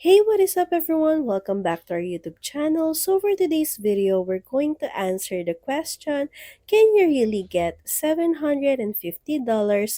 Hey, what is up everyone? Welcome back to our YouTube channel. So for today's video, we're going to answer the question, can you really get $750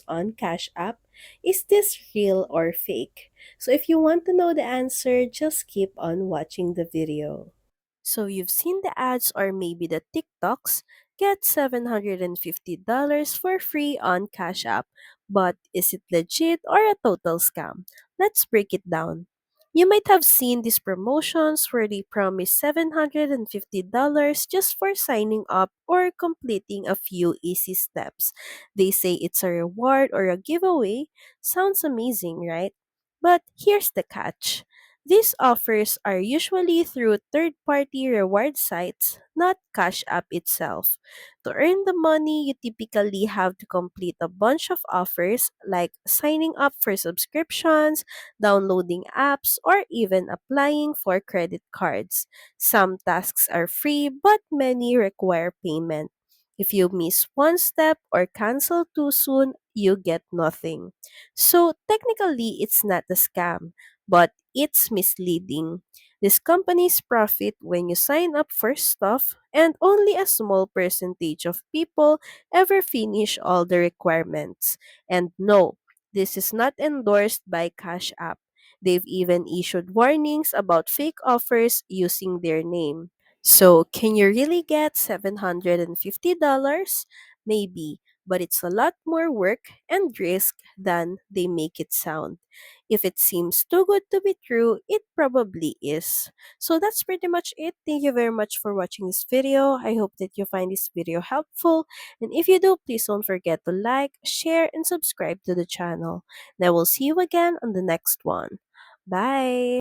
on Cash App? Is this real or fake? So if you want to know the answer, just keep on watching the video. So you've seen the ads or maybe the TikToks, get $750 for free on Cash App. But is it legit or a total scam? Let's break it down. You might have seen these promotions where they promise $750 just for signing up or completing a few easy steps. They say it's a reward or a giveaway. Sounds amazing, right? But here's the catch. These offers are usually through third party reward sites, not Cash App itself. To earn the money, you typically have to complete a bunch of offers like signing up for subscriptions, downloading apps, or even applying for credit cards. Some tasks are free, but many require payment. If you miss one step or cancel too soon, you get nothing. So technically, it's not a scam, but it's misleading. These companies profit when you sign up for stuff, and only a small percentage of people ever finish all the requirements. And no, this is not endorsed by Cash App. They've even issued warnings about fake offers using their name. So, can you really get $750? Maybe, but it's a lot more work and risk than they make it sound. If it seems too good to be true, it probably is. So that's pretty much it. Thank you very much for watching this video. I hope that you find this video helpful. And if you do, please don't forget to like, share, and subscribe to the channel. And I will see you again on the next one. Bye!